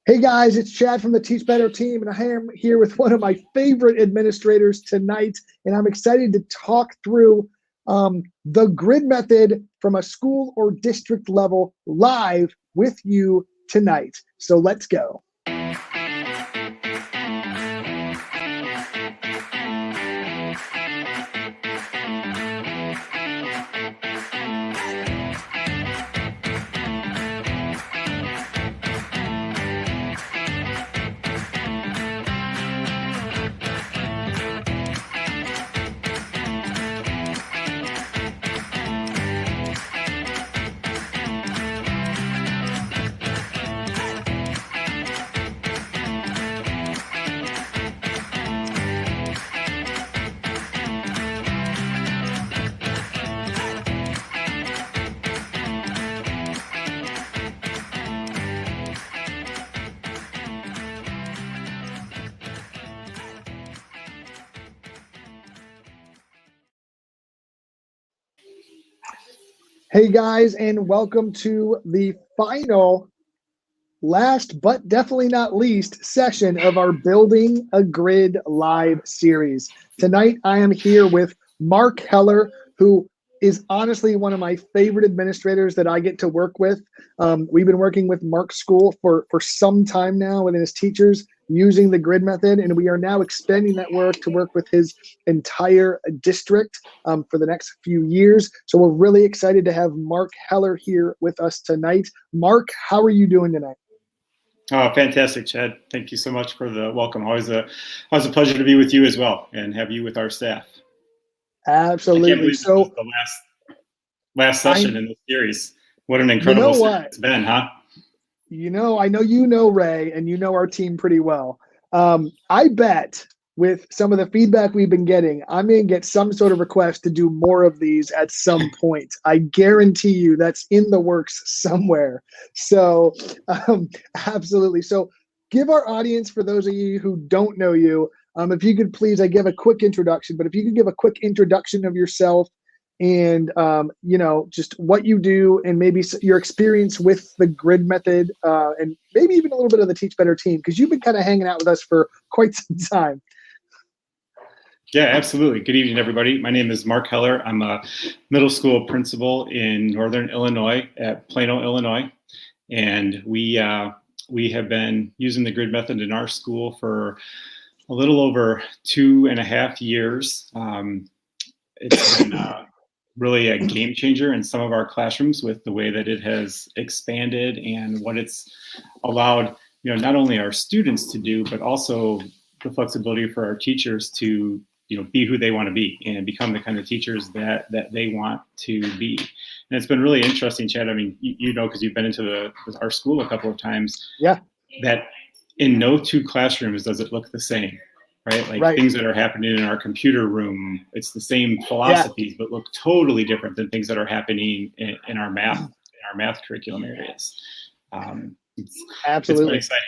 Hey guys, it's Chad from the Teach Better team, and I am here with one of my favorite administrators tonight, and I'm excited to talk through the grid method from a school or district level live with you tonight. So let's go. Hey guys, and welcome to the final, last but definitely not least, session of our Building a Grid live series. Tonight, I am here with Mark Heller, who is honestly one of my favorite administrators that I get to work with. We've been working with Mark's school for some time now and his teachers using the grid method, and we are now expanding that work to work with his entire district for the next few years. So we're really excited to have Mark Heller here with us tonight. Mark, how are you doing tonight? Oh, fantastic, Chad. Thank you so much for the welcome. Always a pleasure to be with you as well and have you with our staff. Absolutely. I can't believe this is the last session in this series. What an incredible series it's been, huh? I know Ray, and you know our team pretty well. I bet with some of the feedback we've been getting, I'm going to get some sort of request to do more of these at some point. I guarantee you that's in the works somewhere. So absolutely. So give our audience, for those of you who don't know you, if you could please, I give a quick introduction, but if you could give a quick introduction of yourself and just what you do and maybe your experience with the grid method and maybe even a little bit of the Teach Better team, because you've been kind of hanging out with us for quite some time. Yeah, absolutely. Good evening, everybody. My name is Mark Heller. I'm a middle school principal in Northern Illinois at Plano, Illinois. And we have been using the grid method in our school for a little over 2.5 years. It's been really a game changer in some of our classrooms with the way that it has expanded and what it's allowed, not only our students to do, but also the flexibility for our teachers to, be who they want to be and become the kind of teachers that they want to be. And it's been really interesting, Chad. I mean, because you've been into our school a couple of times. Yeah. That in no two classrooms does it look the same. Right? Like things that are happening in our computer room, it's the same philosophies, but look totally different than things that are happening in our math curriculum areas. Absolutely. It's been exciting.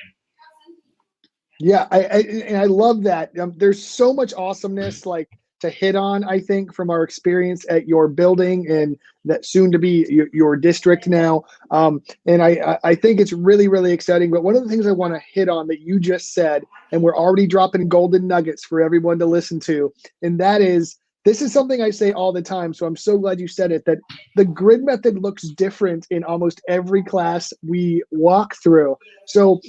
Yeah, I love that. There's so much awesomeness to hit on, I think, from our experience at your building and that soon to be your district now. And I think it's really, really exciting. But one of the things I want to hit on that you just said, and we're already dropping golden nuggets for everyone to listen to, and that is, this is something I say all the time, so I'm so glad you said it, that the grid method looks different in almost every class we walk through. So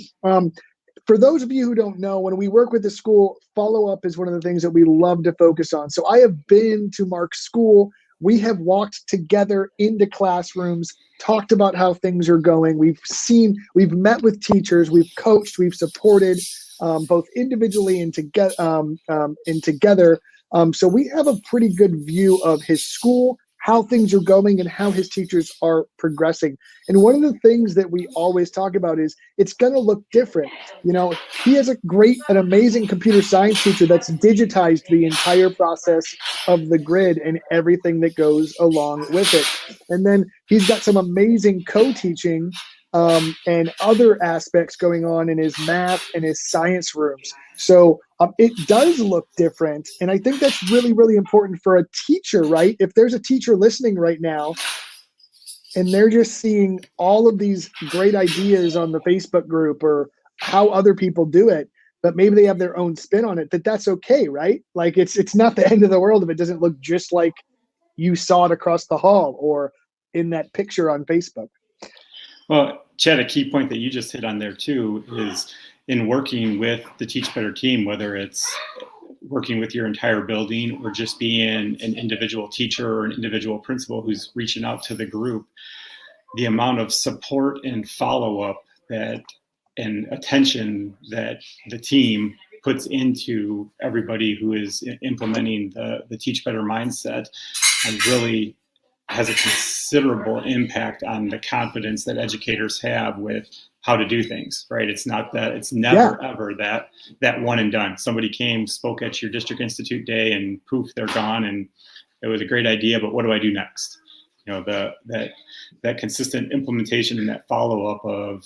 for those of you who don't know, when we work with the school, follow-up is one of the things that we love to focus on. So I have been to Mark's school. We have walked together into classrooms, talked about how things are going. We've met with teachers, we've coached, we've supported both individually and together. So we have a pretty good view of his school, how things are going, and how his teachers are progressing. And one of the things that we always talk about is it's going to look different. He has an amazing computer science teacher that's digitized the entire process of the grid and everything that goes along with it. And then he's got some amazing co-teaching and other aspects going on in his math and his science rooms. So it does look different. And I think that's really, really important for a teacher, right? If there's a teacher listening right now and they're just seeing all of these great ideas on the Facebook group or how other people do it, but maybe they have their own spin on it, that's okay, right? Like it's not the end of the world if it doesn't look just like you saw it across the hall or in that picture on Facebook. Well, Chad, a key point that you just hit on there too is in working with the Teach Better team, whether it's working with your entire building or just being an individual teacher or an individual principal who's reaching out to the group, the amount of support and follow-up that and attention that the team puts into everybody who is implementing the Teach Better mindset really has a considerable impact on the confidence that educators have with how to do things, right? It's not that, it's never ever that one and done. Somebody came, spoke at your district institute day and poof, they're gone. And it was a great idea, but what do I do next? You know, that consistent implementation and that follow-up of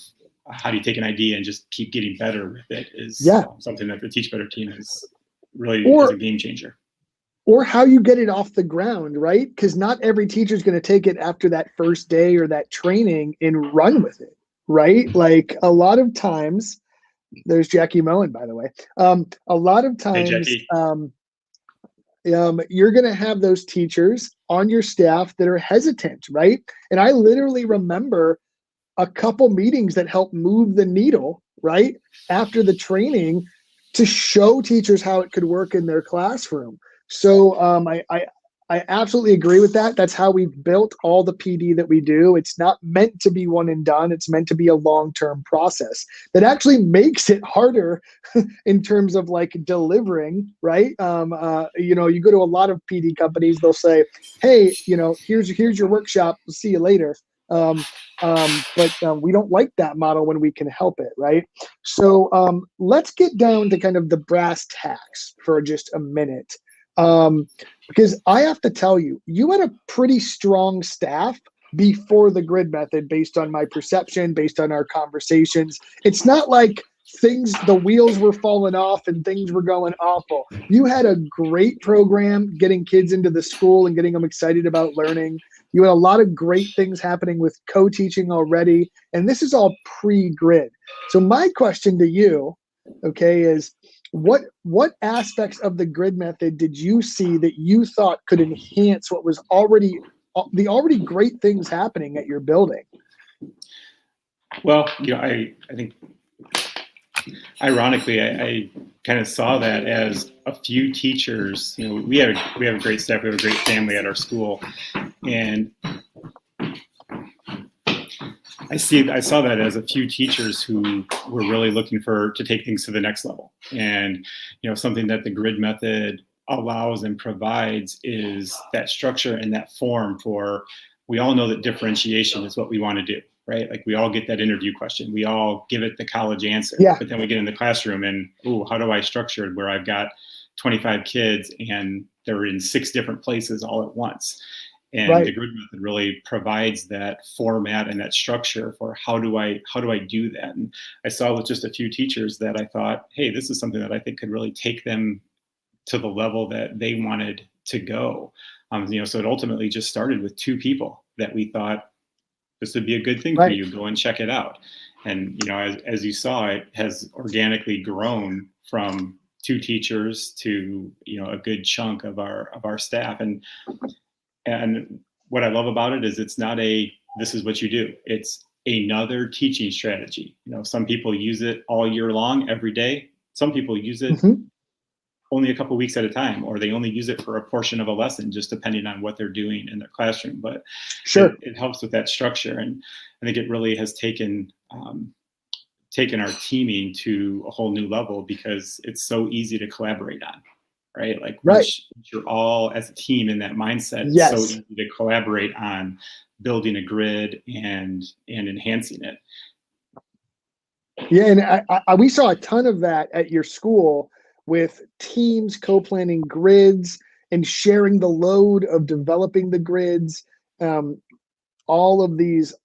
how do you take an idea and just keep getting better with it is something that the Teach Better team is really is a game changer. Or how you get it off the ground, right? Because not every teacher is going to take it after that first day or that training and run with it, right? Like a lot of times, there's Jackie Moen, by the way. A lot of times, you're going to have those teachers on your staff that are hesitant, right? And I literally remember a couple meetings that helped move the needle, right? After the training to show teachers how it could work in their classroom. So I absolutely agree with that. That's how we've built all the PD that we do. It's not meant to be one and done. It's meant to be a long-term process that actually makes it harder in terms of like delivering, right? You know, you go to a lot of PD companies, they'll say, hey, you know, here's your workshop. We'll see you later. But we don't like that model when we can help it, right? So let's get down to kind of the brass tacks for just a minute. Because I have to tell you, you had a pretty strong staff before the grid method based on my perception, based on our conversations. It's not like the wheels were falling off and things were going awful. You had a great program getting kids into the school and getting them excited about learning. You had a lot of great things happening with co-teaching already. And this is all pre-grid. So my question to you, okay, is what aspects of the grid method did you see that you thought could enhance what was already great things happening at your building? Well, you know, I think ironically, I kind of saw that as a few teachers. You know, we have a great staff, we have a great family at our school, and I saw that as a few teachers who were really looking to take things to the next level. And, you know, something that the grid method allows and provides is that structure and that form for, we all know that differentiation is what we want to do, right? Like we all get that interview question. We all give it the college answer, but then we get in the classroom and, how do I structure it where I've got 25 kids and they're in 6 different places all at once? And the grid method really provides that format and that structure for how do I do that? And I saw with just a few teachers that I thought, hey, this is something that I think could really take them to the level that they wanted to go. You know, so it ultimately just started with 2 people that we thought this would be a good thing for you. Go and check it out. And you know, as you saw, it has organically grown from 2 teachers to, you know, a good chunk of our staff. And what I love about it is it's not this is what you do. It's another teaching strategy. You know, some people use it all year long, every day. Some people use it only a couple of weeks at a time, or they only use it for a portion of a lesson, just depending on what they're doing in their classroom. But it helps with that structure. And I think it really has taken our teaming to a whole new level because it's so easy to collaborate on. Right? Like once you're all as a team in that mindset, it's so easy to collaborate on building a grid and enhancing it. Yeah, and we saw a ton of that at your school with teams co-planning grids and sharing the load of developing the grids. All of these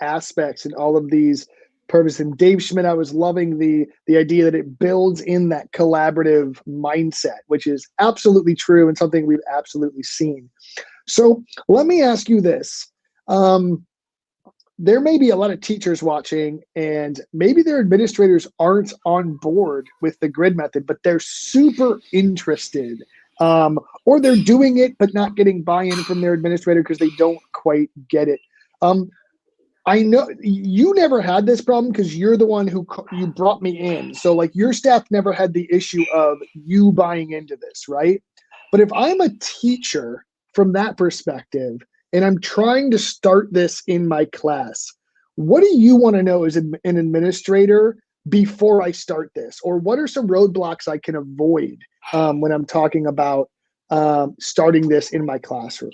aspects and all of these purpose. And Dave Schmidt, I was loving the idea that it builds in that collaborative mindset, which is absolutely true and something we've absolutely seen. So let me ask you this. there may be a lot of teachers watching, and maybe their administrators aren't on board with the grid method, but they're super interested. Or they're doing it, but not getting buy-in from their administrator because they don't quite get it. I know you never had this problem because you're the one who you brought me in. So like your staff never had the issue of you buying into this, right? But if I'm a teacher from that perspective and I'm trying to start this in my class, what do you want to know as an administrator before I start this? Or what are some roadblocks I can avoid when I'm talking about starting this in my classroom?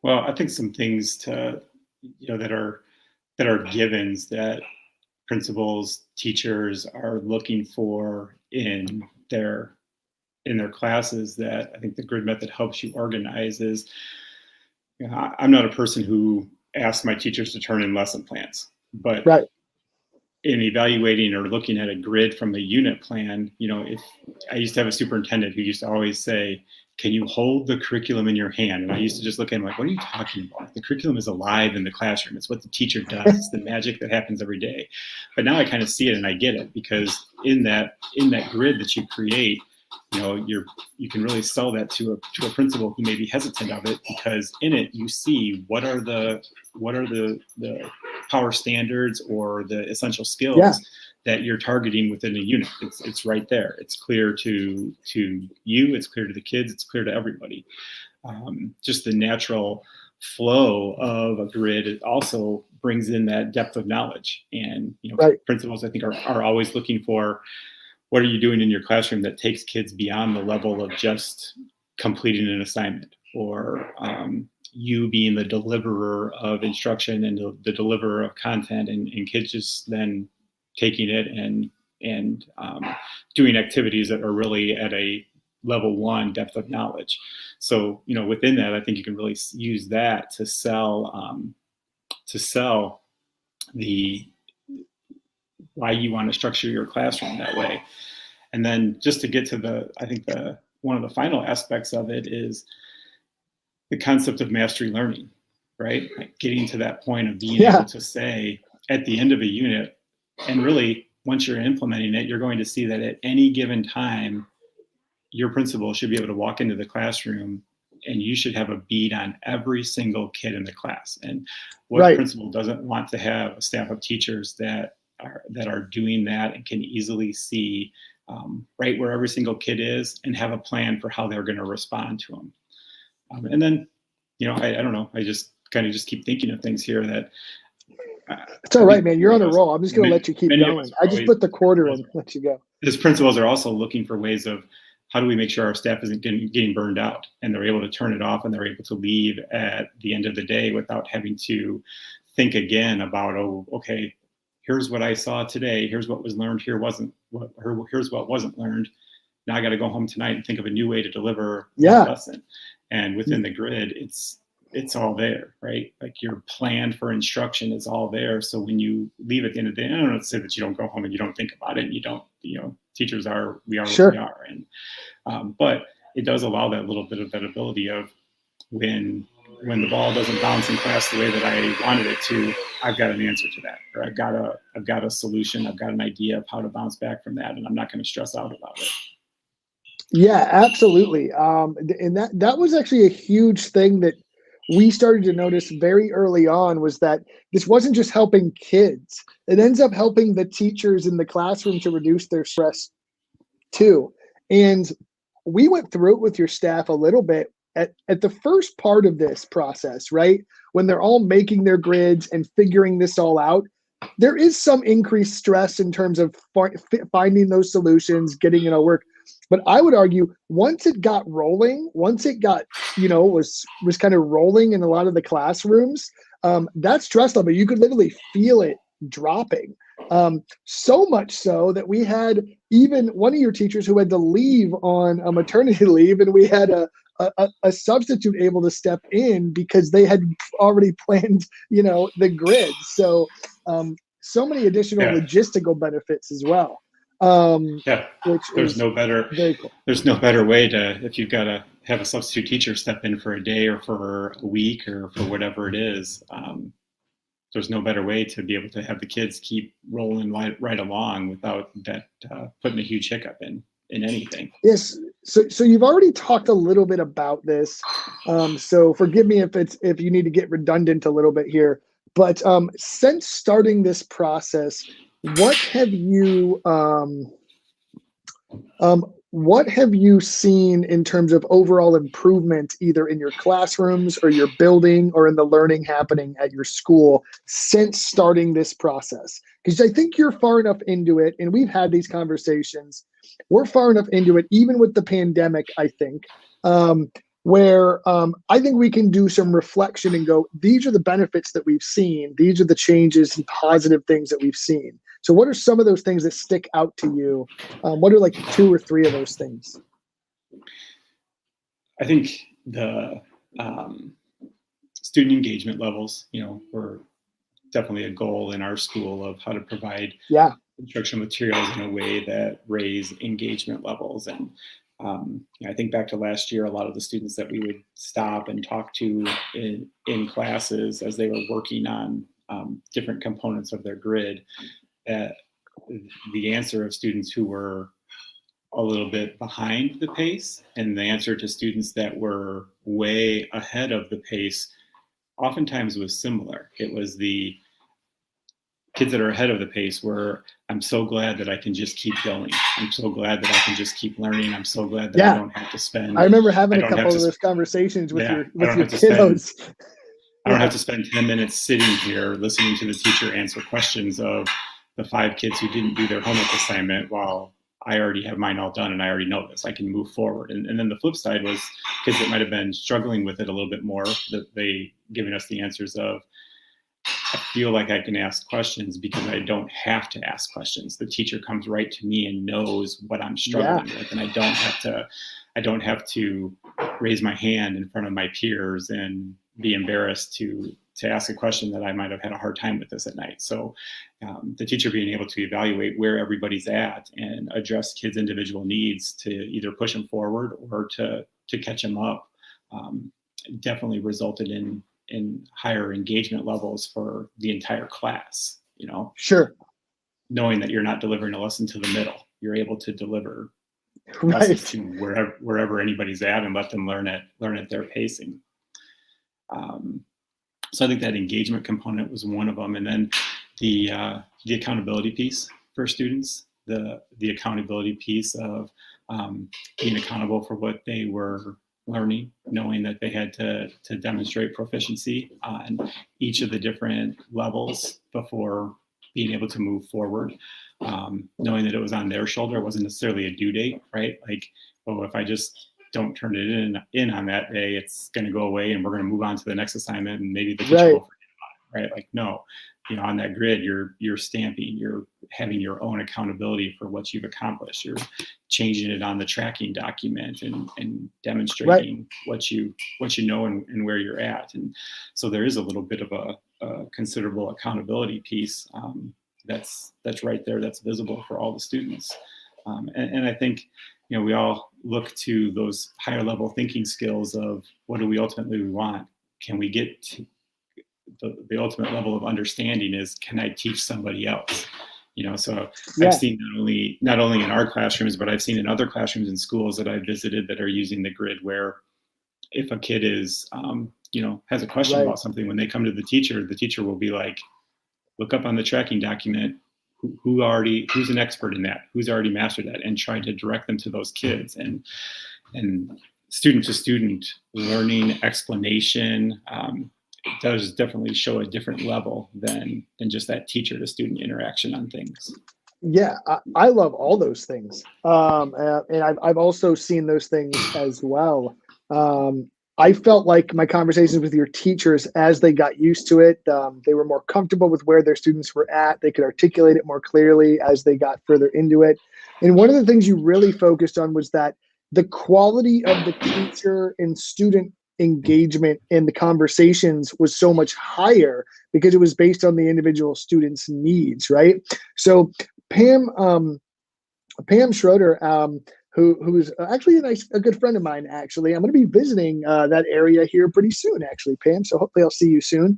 Well, I think some things to that are givens that principals, teachers are looking for in their classes that I think the grid method helps you organize is, I'm not a person who asks my teachers to turn in lesson plans, but right. In evaluating or looking at a grid from the unit plan, if I used to have a superintendent who used to always say, can you hold the curriculum in your hand? And I used to just look at him like, what are you talking about? The curriculum is alive in the classroom. It's what the teacher does. It's the magic that happens every day. But now I kind of see it and I get it, because in that grid that you create, you can really sell that to a principal who may be hesitant of it, because in it you see what are the power standards or the essential skills that you're targeting within a unit. It's right there. It's clear to you. It's clear to the kids. It's clear to everybody. Just the natural flow of a grid, it also brings in that depth of knowledge. And principals, I think, are always looking for, what are you doing in your classroom that takes kids beyond the level of just completing an assignment, or you being the deliverer of instruction and the deliverer of content, and kids just then taking it and doing activities that are really at a level 1 depth of knowledge. So, within that, I think you can really use that to sell the why you want to structure your classroom that way. And then just to get to one of the final aspects of it is the concept of mastery learning, right? Like getting to that point of being able to say at the end of a unit, and really once you're implementing it, you're going to see that at any given time, your principal should be able to walk into the classroom and you should have a bead on every single kid in the class. And what principal doesn't want to have a staff of teachers that are doing that and can easily see right where every single kid is and have a plan for how they're going to respond to them. And then, I don't know, I just kind of keep thinking of things here that it's all right, man. You're on a roll. I'm just going to let you keep going. I just put the quarter in, let you go. As principals are also looking for ways of, how do we make sure our staff isn't getting burned out and they're able to turn it off and they're able to leave at the end of the day without having to think again about, okay, here's what I saw today. Here's what was learned. Here's what wasn't learned. Now I got to go home tonight and think of a new way to deliver that lesson. And within the grid, it's all there, right? Like your plan for instruction is all there. So when you leave at the end of the day, I don't know to say that you don't go home and you don't think about it and you don't, teachers we are what we are. And, but it does allow that little bit of that ability of when the ball doesn't bounce in class the way that I wanted it to, I've got an answer to that, or I've got a solution. I've got an idea of how to bounce back from that. And I'm not going to stress out about it. Yeah, absolutely. And that was actually a huge thing that we started to notice very early on, was that this wasn't just helping kids. It ends up helping the teachers in the classroom to reduce their stress too. And we went through it with your staff a little bit at the first part of this process, right? When they're all making their grids and figuring this all out, there is some increased stress in terms of finding those solutions, getting it all work. But I would argue once it got rolling, once it got, was kind of rolling in a lot of the classrooms, that stress level, you could literally feel it dropping. So much so that we had even one of your teachers who had to leave on a maternity leave, and we had a substitute able to step in because they had already planned, the grid. So, so many additional logistical benefits as well. Which there's no better way to, if you've got to have a substitute teacher step in for a day or for a week or for whatever it is, there's no better way to be able to have the kids keep rolling right along without that putting a huge hiccup in anything. Yes. So you've already talked a little bit about this. So forgive me if you need to get redundant a little bit here. But since starting this process, what have you seen in terms of overall improvement, either in your classrooms or your building or in the learning happening at your school since starting this process? Because I think you're far enough into it, and we've had these conversations. We're far enough into it, even with the pandemic, I think, where I think we can do some reflection and go, these are the benefits that we've seen. These are the changes and positive things that we've seen. So what are some of those things that stick out to you? What are like 2 or 3 of those things? I think the student engagement levels, were definitely a goal in our school of how to provide instructional materials in a way that raise engagement levels. And I think back to last year, a lot of the students that we would stop and talk to in classes as they were working on different components of their grid, the answer of students who were a little bit behind the pace and the answer to students that were way ahead of the pace oftentimes was similar. It was the kids that are ahead of the pace were, I'm so glad that I can just keep going. I'm so glad that I can just keep learning. I'm so glad that I don't have to spend. I remember having a couple of those conversations with your kiddos. I don't have to spend 10 minutes sitting here listening to the teacher answer questions of the 5 kids who didn't do their homework assignment while I already have mine all done and I already know this. I can move forward. And then the flip side was kids that might have been struggling with it a little bit more, that they giving us the answers of, I feel like I can ask questions because I don't have to ask questions. The teacher comes right to me and knows what I'm struggling with, and I don't have to raise my hand in front of my peers and be embarrassed to ask a question that I might have had a hard time with this at night. So the teacher being able to evaluate where everybody's at and address kids' individual needs to either push them forward or to catch them up definitely resulted in higher engagement levels for the entire class, Sure. Knowing that you're not delivering a lesson to the middle, you're able to deliver lessons to wherever anybody's at and let them learn at their pacing. So I think that engagement component was one of them. And then the accountability piece for students, the accountability piece of being accountable for what they were learning, knowing that they had to demonstrate proficiency on each of the different levels before being able to move forward, knowing that it was on their shoulder. It wasn't necessarily a due date, right? Like, oh, if I just don't turn it in on that day, it's going to go away and we're going to move on to the next assignment and maybe the teacher will forget about it, right? Like, no, on that grid, you're stamping, you're having your own accountability for what you've accomplished. You're changing it on the tracking document and demonstrating what you know and where you're at. And so there is a little bit of a considerable accountability piece that's right there, that's visible for all the students. And I think, we all look to those higher level thinking skills of what do we ultimately want? Can we get to the ultimate level of understanding is, can I teach somebody else? So I've seen not only in our classrooms, but I've seen in other classrooms in schools that I've visited that are using the grid, where if a kid is, has a question about something, when they come to the teacher will be like, look up on the tracking document, who's an expert in that, who's already mastered that, and try to direct them to those kids. And student to student learning, explanation, it does definitely show a different level than just that teacher to student interaction on things. Yeah, I love all those things. And I've also seen those things as well. I felt like my conversations with your teachers, as they got used to it, they were more comfortable with where their students were at. They could articulate it more clearly as they got further into it. And one of the things you really focused on was that the quality of the teacher and student engagement in the conversations was so much higher because it was based on the individual student's needs, right? So Pam Schroeder, who's actually a good friend of mine, actually. I'm going to be visiting that area here pretty soon, actually, Pam. So hopefully I'll see you soon.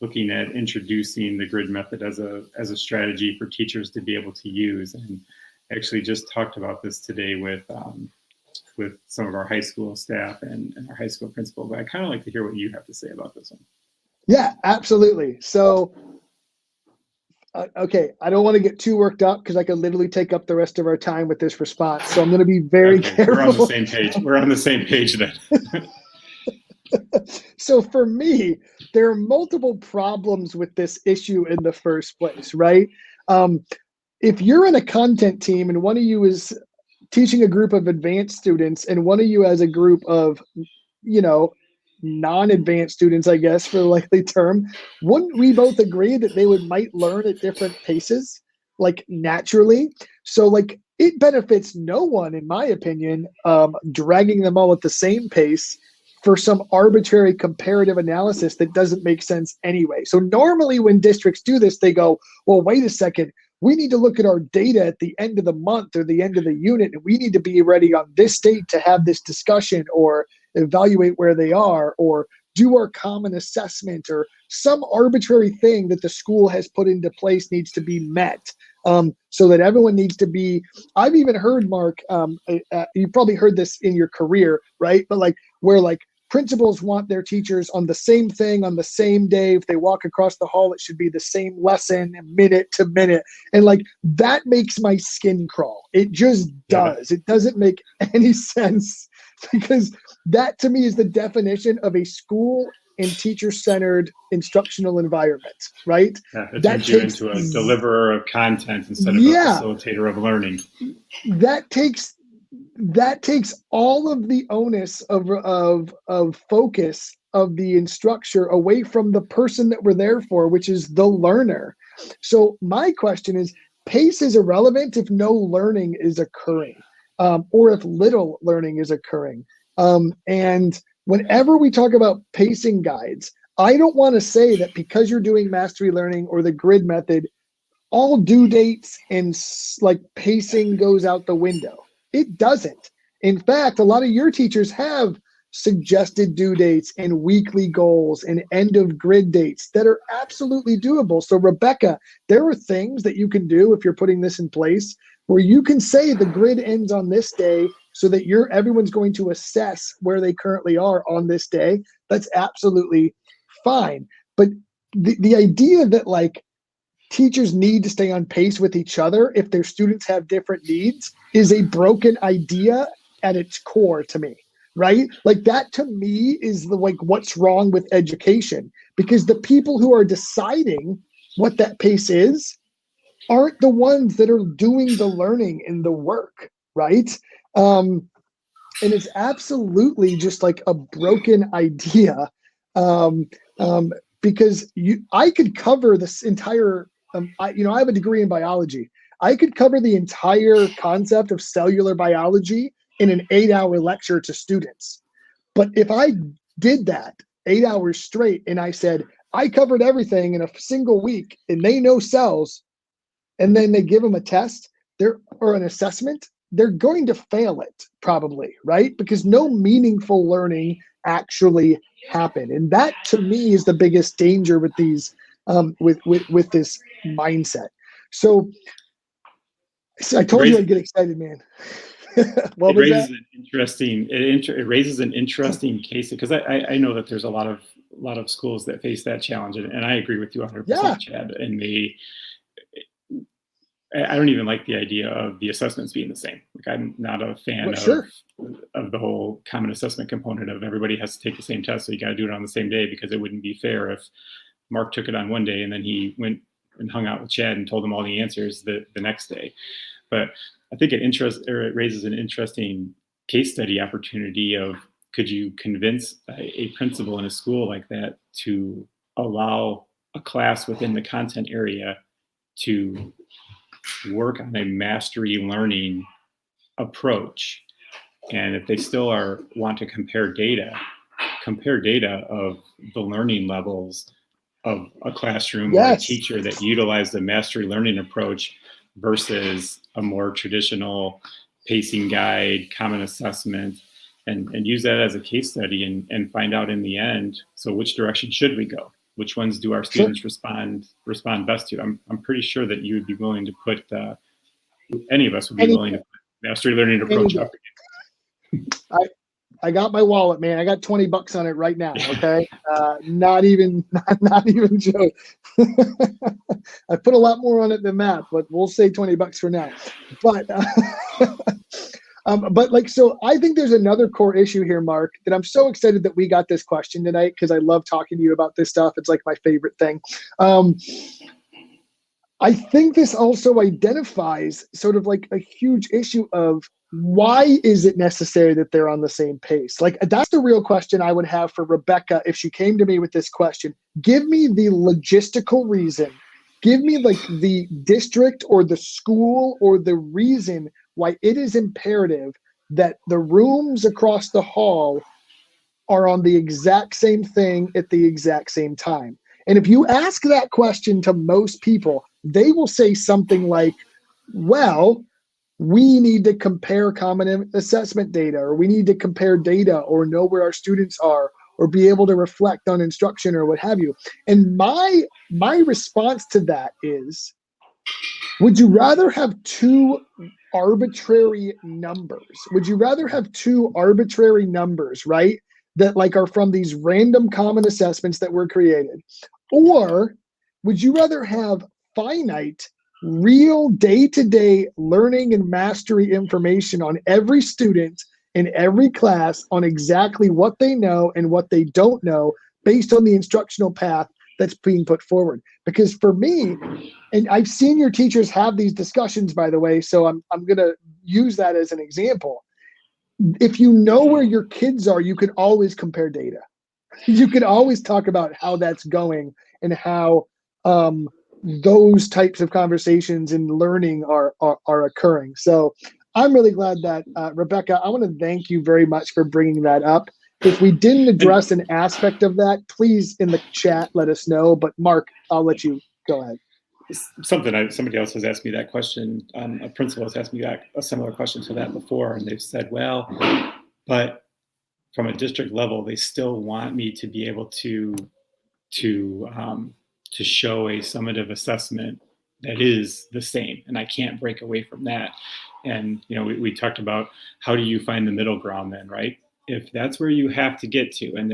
looking at introducing the grid method as a strategy for teachers to be able to use. And actually just talked about this today with some of our high school staff and our high school principal, but I kind of like to hear what you have to say about this one. Yeah, absolutely. So, okay, I don't want to get too worked up because I could literally take up the rest of our time with this response. So I'm going to be very careful. We're on the same page. We're on the same page then. So for me, there are multiple problems with this issue in the first place, right? If you're in a content team and one of you is teaching a group of advanced students and one of you has a group of, non-advanced students, I guess, for the likely term, wouldn't we both agree that they might learn at different paces, like naturally? So like it benefits no one, in my opinion, dragging them all at the same pace for some arbitrary comparative analysis that doesn't make sense anyway. So normally when districts do this, they go, well, wait a second, we need to look at our data at the end of the month or the end of the unit, and we need to be ready on this date to have this discussion or evaluate where they are or do our common assessment, or some arbitrary thing that the school has put into place needs to be met, so that everyone needs to be. I've even heard, Mark, you probably heard this in your career, right? But like where like principals want their teachers on the same thing on the same day. If they walk across the hall, it should be the same lesson minute to minute. And like that makes my skin crawl. It just does. It doesn't make any sense, because that to me is the definition of a school and teacher-centered instructional environment, right? Yeah, it turns you into a deliverer of content instead of a facilitator of learning. That takes all of the onus of focus of the instructor away from the person that we're there for, which is the learner. So my question is, pace is irrelevant if no learning is occurring, or if little learning is occurring. And whenever we talk about pacing guides, I don't want to say that because you're doing mastery learning or the grid method, all due dates and like pacing goes out the window. It doesn't. In fact, a lot of your teachers have suggested due dates and weekly goals and end of grid dates that are absolutely doable. So Rebecca, there are things that you can do if you're putting this in place where you can say the grid ends on this day so that everyone's going to assess where they currently are on this day. That's absolutely fine. But the idea that like teachers need to stay on pace with each other if their students have different needs is a broken idea at its core to me, right? Like that to me is what's wrong with education, because the people who are deciding what that pace is aren't the ones that are doing the learning and the work, right? And it's absolutely just like a broken idea, because I could cover this entire. I have a degree in biology. I could cover the entire concept of cellular biology in an 8-hour lecture to students. But if I did that 8 hours straight and I said, I covered everything in a single week and they know cells, and then they give them a test or an assessment, they're going to fail it probably, right? Because no meaningful learning actually happened. And that to me is the biggest danger with these with this mindset. So I told you I'd get excited, man. What was that? It raises an interesting case, because I know that there's a lot of schools that face that challenge, and I agree with you 100%, Chad. And I don't even like the idea of the assessments being the same. Like I'm not a fan of the whole common assessment component of everybody has to take the same test, so you got to do it on the same day, because it wouldn't be fair if Mark took it on one day and then he went and hung out with Chad and told him all the answers the next day. But I think it raises an interesting case study opportunity of, could you convince a principal in a school like that to allow a class within the content area to work on a mastery learning approach? And if they still want to compare data of the learning levels of a classroom or a teacher that utilized the mastery learning approach versus a more traditional pacing guide, common assessment, and use that as a case study and find out in the end, so which direction should we go? which ones do our students respond best to? I'm pretty sure that you would be willing to put any of us would be willing to put mastery learning approach up again. I got my wallet, man. I got $20 on it right now. Okay, not even joke. I put a lot more on it than that, but we'll say $20 for now. But like, so I think there's another core issue here, Mark, that I'm so excited that we got this question tonight because I love talking to you about this stuff. It's like my favorite thing. I think this also identifies sort of like a huge issue of why is it necessary that they're on the same pace? Like, that's the real question I would have for Rebecca if she came to me with this question. Give me the logistical reason. Give me like the district or the school or the reason why it is imperative that the rooms across the hall are on the exact same thing at the exact same time. And if you ask that question to most people, they will say something like, well, we need to compare common assessment data, or we need to compare data, or know where our students are, or be able to reflect on instruction, or what have you. And my response to that is, would you rather have two arbitrary numbers? Would you rather have two arbitrary numbers, right, that like are from these random common assessments that were created? Or would you rather have finite, real day-to-day learning and mastery information on every student in every class on exactly what they know and what they don't know based on the instructional path that's being put forward? Because for me, and I've seen your teachers have these discussions, by the way, so I'm going to use that as an example. If you know where your kids are, you can always compare data. You can always talk about how that's going and how those types of conversations and learning are occurring. So I'm really glad that, Rebecca, I want to thank you very much for bringing that up. If we didn't address an aspect of that, please in the chat let us know. But Mark, I'll let you go ahead. Somebody else has asked me that question. A principal has asked me a similar question to that before, and they've said, well, but from a district level, they still want me to be able to show a summative assessment that is the same, and I can't break away from that. And we talked about, how do you find the middle ground then, right? If that's where you have to get to, and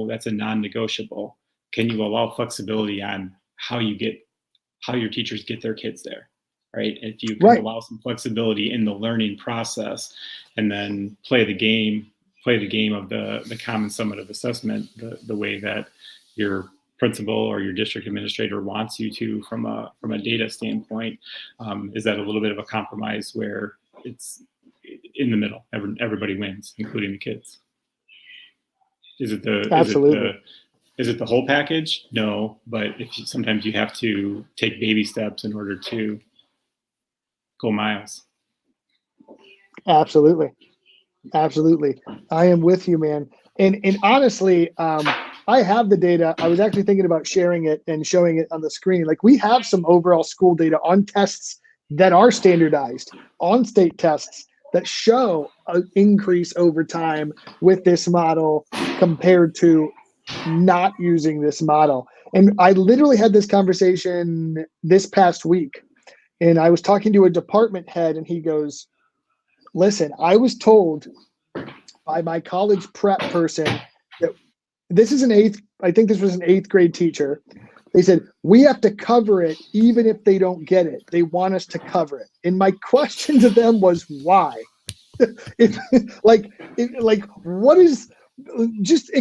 that's a non-negotiable, can you allow flexibility on how your teachers get their kids there, right? If you can allow some flexibility in the learning process, and then play the game of the common summative assessment the way that your principal or your district administrator wants you to from a data standpoint, is that a little bit of a compromise where it's in the middle? Everybody wins, including the kids. Is it the whole package? No, but sometimes you have to take baby steps in order to go miles. Absolutely. I am with you, man. And honestly, I have the data. I was actually thinking about sharing it and showing it on the screen. Like, we have some overall school data on tests that are standardized, on state tests that show an increase over time with this model compared to not using this model. And I literally had this conversation this past week, and I was talking to a department head, and he goes, listen, I was told by my college prep person that this was an eighth grade teacher. They said, we have to cover it even if they don't get it. They want us to cover it. And my question to them was, why? What is just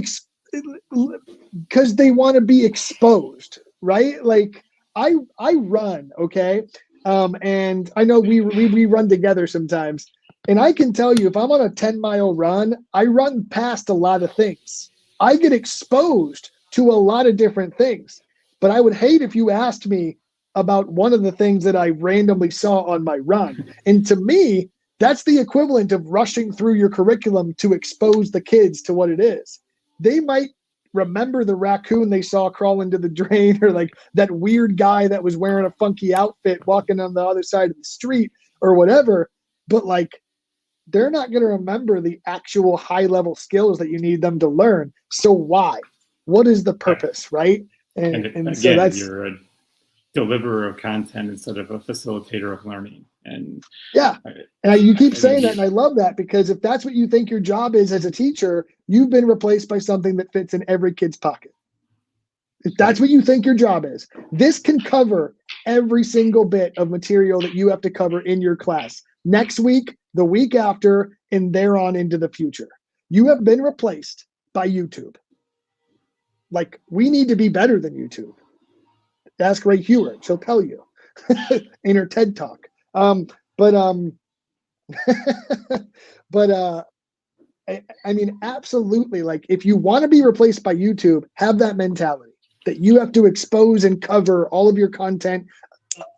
because they want to be exposed, right? Like, I run, okay? And I know we run together sometimes. And I can tell you, if I'm on a 10-mile run, I run past a lot of things. I get exposed to a lot of different things. But I would hate if you asked me about one of the things that I randomly saw on my run. And to me, that's the equivalent of rushing through your curriculum to expose the kids to what it is. They might remember the raccoon they saw crawl into the drain, or like that weird guy that was wearing a funky outfit walking on the other side of the street or whatever. But like, they're not going to remember the actual high level skills that you need them to learn. So why? What is the purpose, right? And so again, that's, you're a deliverer of content instead of a facilitator of learning. And yeah. And you keep saying that, mean, and I love that, because if that's what you think your job is as a teacher, you've been replaced by something that fits in every kid's pocket. If that's right. what you think your job is, this can cover every single bit of material that you have to cover in your class next week, the week after, and thereon into the future. You have been replaced by YouTube. Like, we need to be better than YouTube. Ask Ray Hewitt; she'll tell you in her TED talk. But I mean, absolutely. Like, if you want to be replaced by YouTube, have that mentality that you have to expose and cover all of your content.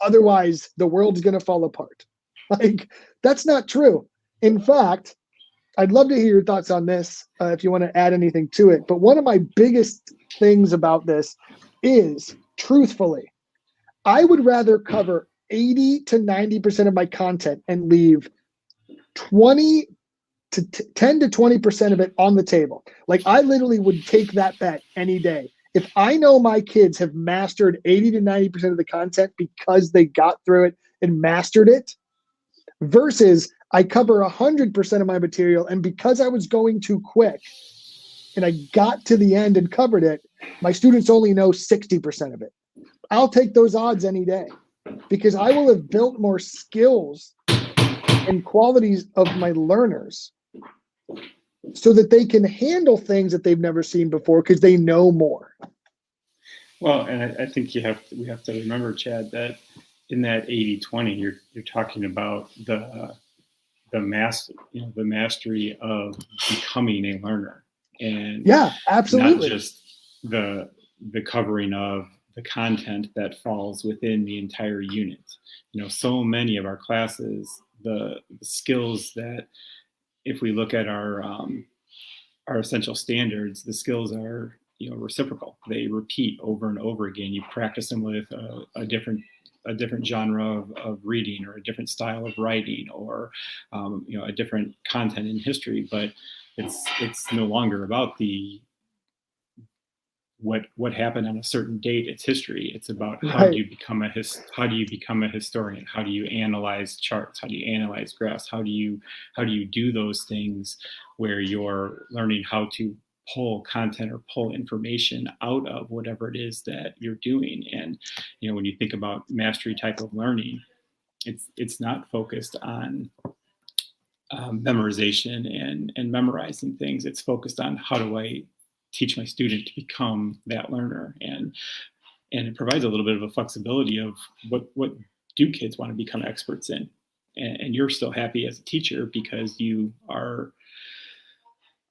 Otherwise, the world's going to fall apart. Like, that's not true. In fact, I'd love to hear your thoughts on this if you want to add anything to it. But one of my biggest things about this is, truthfully, I would rather cover 80 to 90% of my content and leave 20 to 10 to 20% of it on the table. Like, I literally would take that bet any day. If I know my kids have mastered 80 to 90% of the content because they got through it and mastered it, versus I cover 100% of my material, and because I was going too quick and I got to the end and covered it, my students only know 60% of it. I'll take those odds any day, because I will have built more skills and qualities of my learners so that they can handle things that they've never seen before because they know more. Well, and I think we have to remember, Chad, that in that 80-20, you're talking about the mastery of becoming a learner, and yeah, absolutely, not just the covering of the content that falls within the entire unit. So many of our classes, the skills that, if we look at our essential standards, the skills are reciprocal. They repeat over and over again. You practice them with a different genre of reading, or a different style of writing, or a different content in history. But it's no longer about what happened on a certain date. It's history. It's about how do you become a historian? How do you analyze charts? How do you analyze graphs? How do you do those things where you're learning how to pull content or pull information out of whatever it is that you're doing? And when you think about mastery type of learning, it's not focused on memorization and memorizing things. It's focused on, how do I teach my student to become that learner? And it provides a little bit of a flexibility of what do kids want to become experts in, and you're still happy as a teacher because you are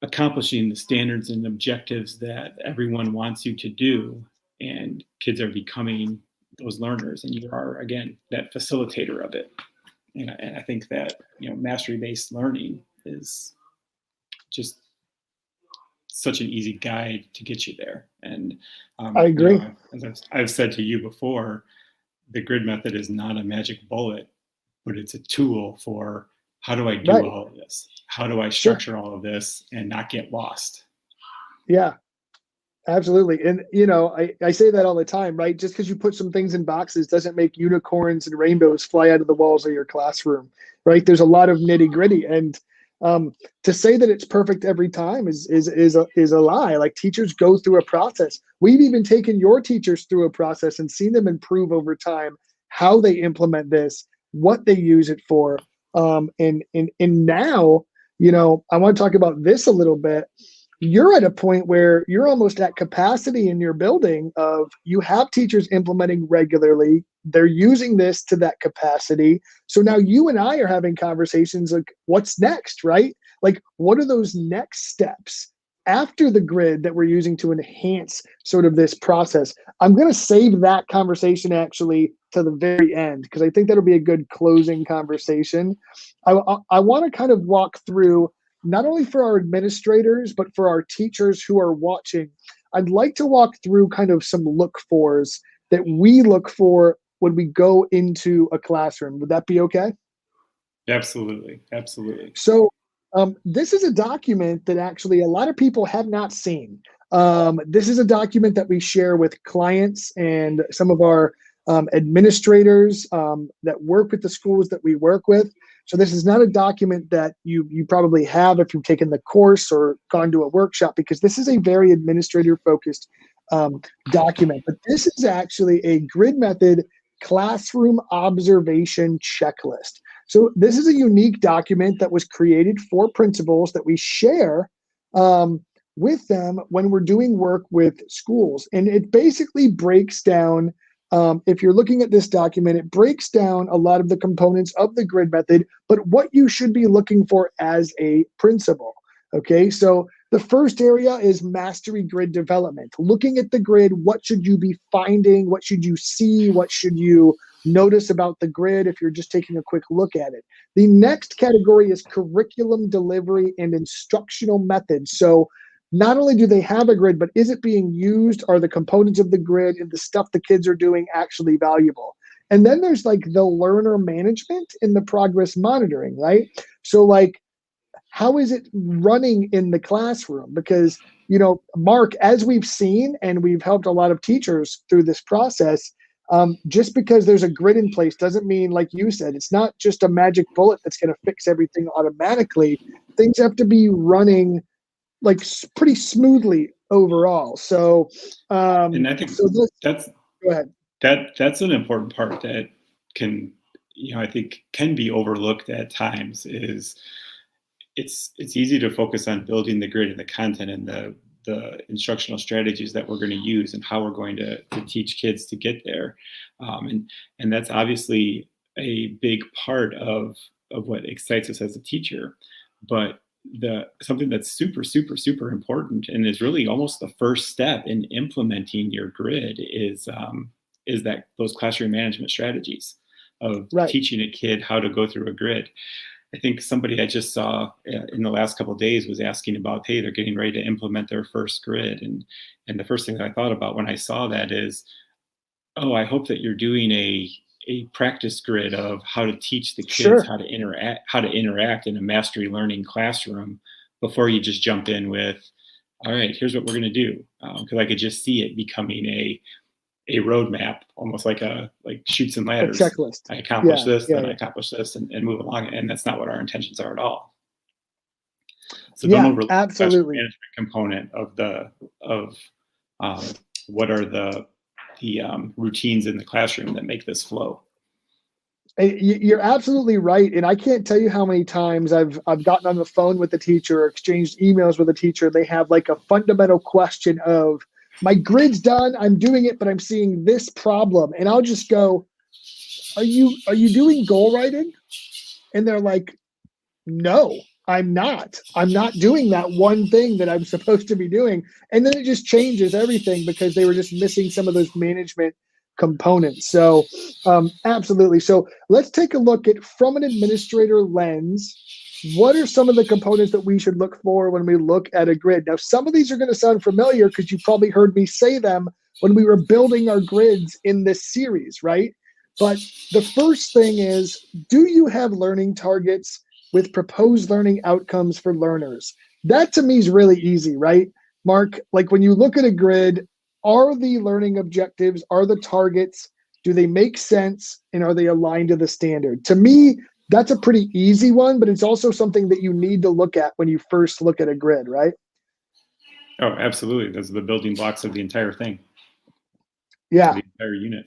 accomplishing the standards and objectives that everyone wants you to do, and kids are becoming those learners, and you are, again, that facilitator of it. And I think that mastery-based learning is just such an easy guide to get you there. And I agree. As I've said to you before, the grid method is not a magic bullet, but it's a tool for, how do I do all of this? How do I structure all of this and not get lost? Yeah, absolutely. And I say that all the time, right? Just because you put some things in boxes doesn't make unicorns and rainbows fly out of the walls of your classroom, right? There's a lot of nitty gritty, and to say that it's perfect every time is a lie. Like, teachers go through a process. We've even taken your teachers through a process and seen them improve over time, how they implement this, what they use it for. And now, I want to talk about this a little bit. You're at a point where you're almost at capacity in your building of, you have teachers implementing regularly. They're using this to that capacity. So now you and I are having conversations like, what's next, right? Like, what are those next steps after the grid that we're using to enhance sort of this process? I'm going to save that conversation actually to the very end, because I think that'll be a good closing conversation. I want to kind of walk through, not only for our administrators, but for our teachers who are watching. I'd like to walk through kind of some look-fors that we look for when we go into a classroom. Would that be okay? Absolutely. Absolutely. So this is a document that actually a lot of people have not seen. This is a document that we share with clients and some of our administrators that work with the schools that we work with. So this is not a document that you probably have if you've taken the course or gone to a workshop, because this is a very administrator focused document. But this is actually a grid method classroom observation checklist. So this is a unique document that was created for principals that we share with them when we're doing work with schools. And it basically breaks down, if you're looking at this document, it breaks down a lot of the components of the grid method, but what you should be looking for as a principal. Okay, so the first area is mastery grid development. Looking at the grid, what should you be finding? What should you see? What should you notice about the grid if you're just taking a quick look at it? The next category is curriculum delivery and instructional methods. So not only do they have a grid, but is it being used? Are the components of the grid and the stuff the kids are doing actually valuable? And then there's like the learner management and the progress monitoring, right? So like, how is it running in the classroom? Because, you know, Mark, as we've seen, and we've helped a lot of teachers through this process, just because there's a grid in place doesn't mean, like you said, it's not just a magic bullet that's going to fix everything automatically. Things have to be running like pretty smoothly overall. So, And I think so that's go ahead. that's an important part that can, you know, I think can be overlooked at times. Is it's easy to focus on building the grid and the content and the instructional strategies that we're going to use and how we're going to teach kids to get there, and that's obviously a big part of what excites us as a teacher. But something that's super important and is really almost the first step in implementing your grid is that those classroom management strategies of Right. teaching a kid how to go through a grid. I think somebody I just saw in the last couple of days was asking about, hey, they're getting ready to implement their first grid, and the first thing that I thought about when I saw that is, oh, I hope that you're doing a practice grid of how to teach the kids Sure. how to interact in a mastery learning classroom before you just jump in with, all right, here's what we're going to do, because I could just see it becoming a roadmap, almost like chutes and A ladders. checklist. I accomplish Yeah, this, yeah, then I yeah. accomplish this, and move along. And that's not what our intentions are at all. So Yeah, don't overlook the classroom absolutely. management component of what are the routines in the classroom that make this flow. You're absolutely right, and I can't tell you how many times I've gotten on the phone with a teacher or exchanged emails with a teacher. They have like a fundamental question of, my grid's done, I'm doing it, but I'm seeing this problem, and I'll just go, are you doing goal writing? And they're like, no, I'm not. I'm not doing that one thing that I'm supposed to be doing. And then it just changes everything because they were just missing some of those management components. So, absolutely. So let's take a look at, from an administrator lens, what are some of the components that we should look for when we look at a grid? Now, some of these are going to sound familiar because you probably heard me say them when we were building our grids in this series, right? But the first thing is, do you have learning targets with proposed learning outcomes for learners? That to me is really easy, right? Mark, like when you look at a grid, are the learning objectives, are the targets, do they make sense, and are they aligned to the standard? To me, that's a pretty easy one, but it's also something that you need to look at when you first look at a grid, right? Oh, absolutely. Those are the building blocks of the entire thing. Yeah. The entire unit.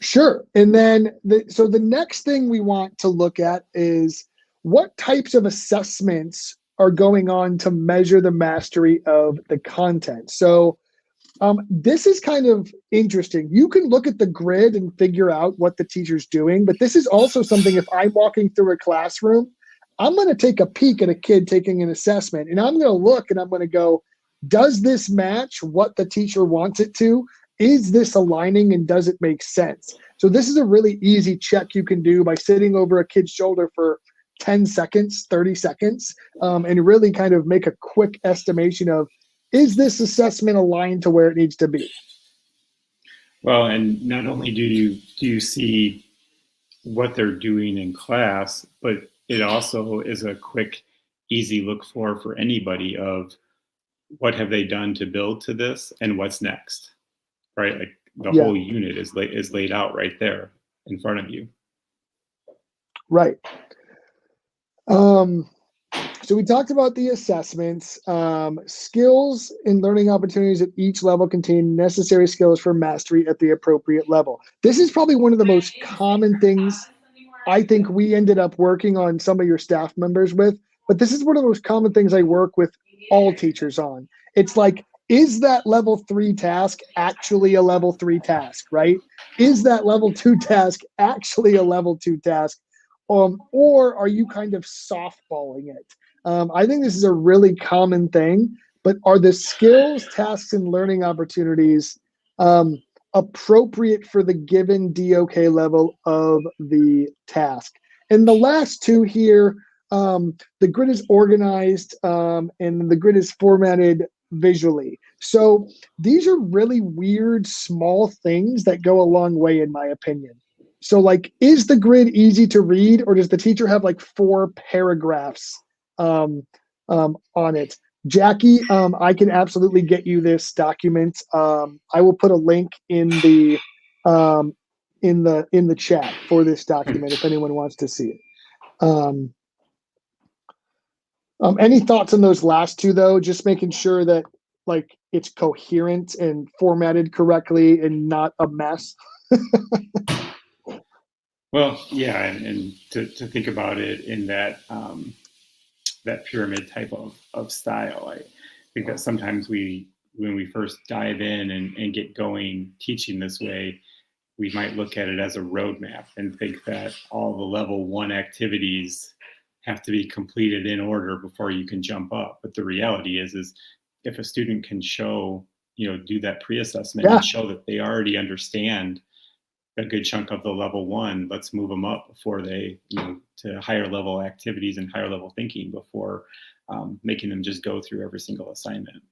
Sure. And then, so the next thing we want to look at is, what types of assessments are going on to measure the mastery of the content? So this is kind of interesting. You can look at the grid and figure out what the teacher's doing, but this is also something, if I'm walking through a classroom, I'm going to take a peek at a kid taking an assessment, and I'm going to look and I'm going to go, does this match what the teacher wants it to? Is this aligning, and does it make sense? So this is a really easy check you can do by sitting over a kid's shoulder for 10 seconds, 30 seconds, and really kind of make a quick estimation of, is this assessment aligned to where it needs to be? Well, and not only do you see what they're doing in class, but it also is a quick, easy look for anybody of what have they done to build to this and what's next, right? Like the Yeah. whole unit is laid out right there in front of you. Right. So we talked about the assessments. Skills and learning opportunities at each level contain necessary skills for mastery at the appropriate level. This is probably one of the most common things I think we ended up working on some of your staff members with, but this is one of the most common things I work with all teachers on. It's like, is that level 3 task actually a level 3 task, right? Is that level 2 task actually a level 2 task? Or are you kind of softballing it? I think this is a really common thing, but are the skills, tasks, and learning opportunities appropriate for the given DOK level of the task? And the last two here, the grid is organized and the grid is formatted visually. So these are really weird, small things that go a long way, in my opinion. So like, is the grid easy to read, or does the teacher have like 4 paragraphs on it? Jackie, I can absolutely get you this document. I will put a link in the chat for this document if anyone wants to see it. Any thoughts on those last two though? Just making sure that like it's coherent and formatted correctly and not a mess. Well, yeah, and to think about it in that that pyramid type of style, I think that sometimes when we first dive in and get going teaching this way, we might look at it as a roadmap and think that all the level 1 activities have to be completed in order before you can jump up. But the reality is if a student can show, do that pre-assessment and show that they already understand a good chunk of the level 1, let's move them up before they, to higher level activities and higher level thinking before making them just go through every single assignment.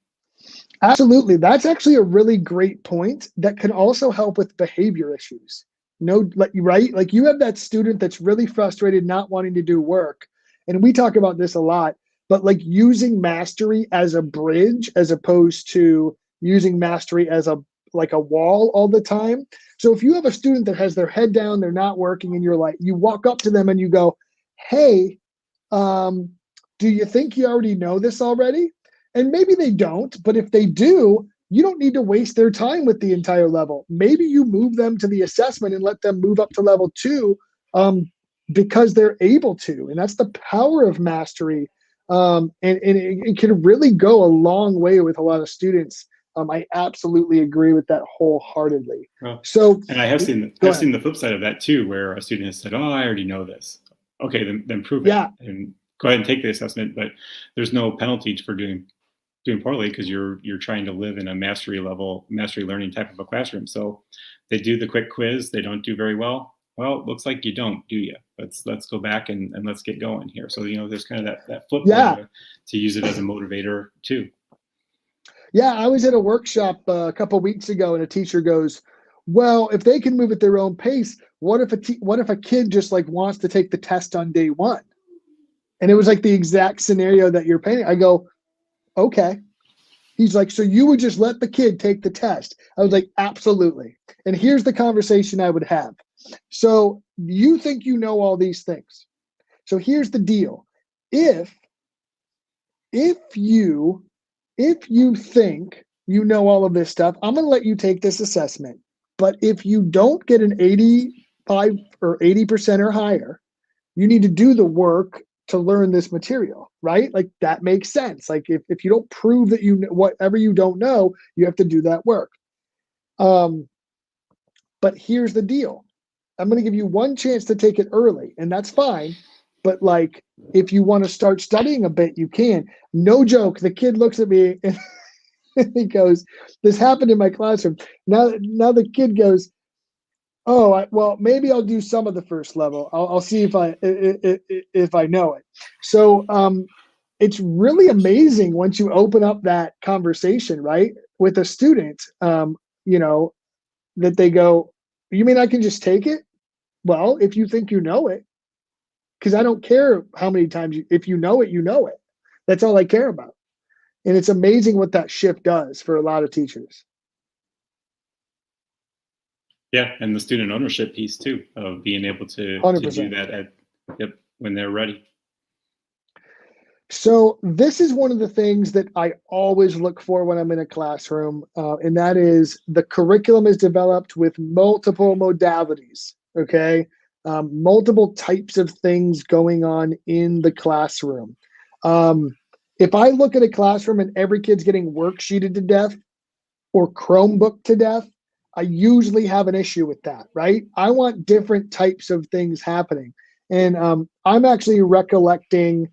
Absolutely. That's actually a really great point that can also help with behavior issues. Right? Like you have that student that's really frustrated, not wanting to do work. And we talk about this a lot, but like using mastery as a bridge as opposed to using mastery as a wall all the time. So if you have a student that has their head down, they're not working, and you walk up to them and you go, hey, do you think you already know this already? And maybe they don't, but if they do, you don't need to waste their time with the entire level. Maybe you move them to the assessment and let them move up to level 2 because they're able to. And that's the power of mastery. And it can really go a long way with a lot of students. I absolutely agree with that wholeheartedly. Well, so, and I have seen the flip side of that too, where a student has said, "Oh, I already know this." Okay, then prove it and go ahead and take the assessment. But there's no penalty for doing poorly because you're trying to live in a mastery learning type of a classroom. So they do the quick quiz, they don't do very well. Well, it looks like you don't, do you? Let's go back and let's get going here. So there's kind of that flip to use it as a motivator too. Yeah, I was at a workshop a couple of weeks ago, and a teacher goes, "Well, if they can move at their own pace, what if a kid just like wants to take the test on day 1?" And it was like the exact scenario that you're painting. I go, "Okay." He's like, "So you would just let the kid take the test?" I was like, "Absolutely." And here's the conversation I would have. So you think you know all these things. So here's the deal. If you think you know all of this stuff, I'm going to let you take this assessment. But if you don't get an 85 or 80% or higher, you need to do the work to learn this material, right? Like that makes sense. Like if you don't prove that you know whatever you don't know, you have to do that work. But here's the deal. I'm going to give you one chance to take it early, and that's fine. But like, if you want to start studying a bit, you can. No joke. The kid looks at me and he goes, "This happened in my classroom." Now the kid goes, "Oh, well, maybe I'll do some of the first level. I'll see if I know it." So it's really amazing once you open up that conversation, right, with a student. That they go, "You mean I can just take it?" Well, if you think you know it. Because I don't care how many times if you know it, you know it. That's all I care about. And it's amazing what that shift does for a lot of teachers. Yeah, and the student ownership piece too, of being able to do 100%. that when they're ready. So this is one of the things that I always look for when I'm in a classroom, and that is the curriculum is developed with multiple modalities, okay? Multiple types of things going on in the classroom. If I look at a classroom and every kid's getting worksheeted to death or Chromebook to death, I usually have an issue with that, right? I want different types of things happening. And I'm actually recollecting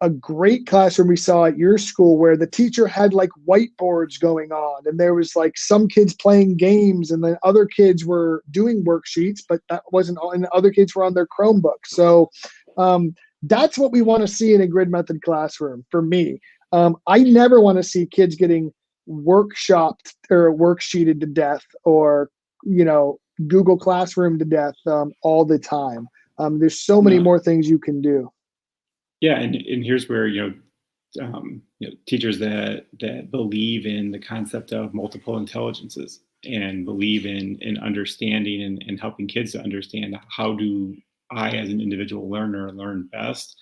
a great classroom we saw at your school where the teacher had like whiteboards going on, and there was like some kids playing games, and then other kids were doing worksheets, but that wasn't all, and the other kids were on their Chromebook. So that's what we want to see in a grid method classroom for me. I never want to see kids getting workshopped or worksheeted to death, or Google Classroom to death all the time. There's so many No. more things you can do. Yeah, and here's where teachers that believe in the concept of multiple intelligences and believe in understanding and helping kids to understand how do I as an individual learner learn best.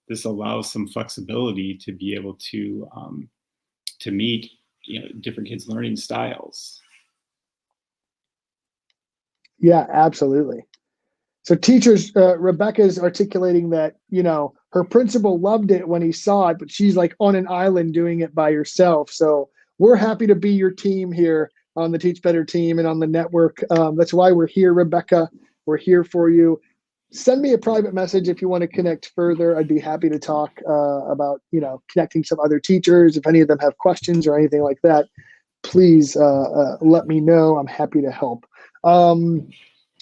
This allows some flexibility to be able to meet different kids' learning styles. Yeah, absolutely. So teachers, Rebecca's articulating that, her principal loved it when he saw it, but she's like on an island doing it by herself. So we're happy to be your team here on the Teach Better team and on the network. That's why we're here, Rebecca. We're here for you. Send me a private message if you want to connect further. I'd be happy to talk about, connecting some other teachers. If any of them have questions or anything like that, please let me know. I'm happy to help.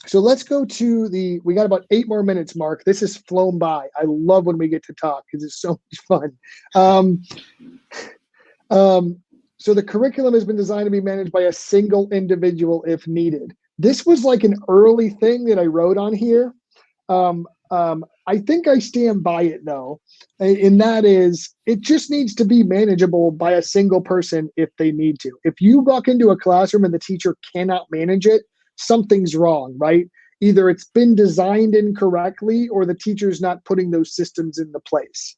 So let's go to we got about 8 more minutes, Mark. This has flown by. I love when we get to talk because it's so much fun. So the curriculum has been designed to be managed by a single individual if needed. This was like an early thing that I wrote on here. I think I stand by it though, and that is it just needs to be manageable by a single person if they need to. If you walk into a classroom and the teacher cannot manage it, something's wrong, right? Either it's been designed incorrectly or the teacher's not putting those systems into place.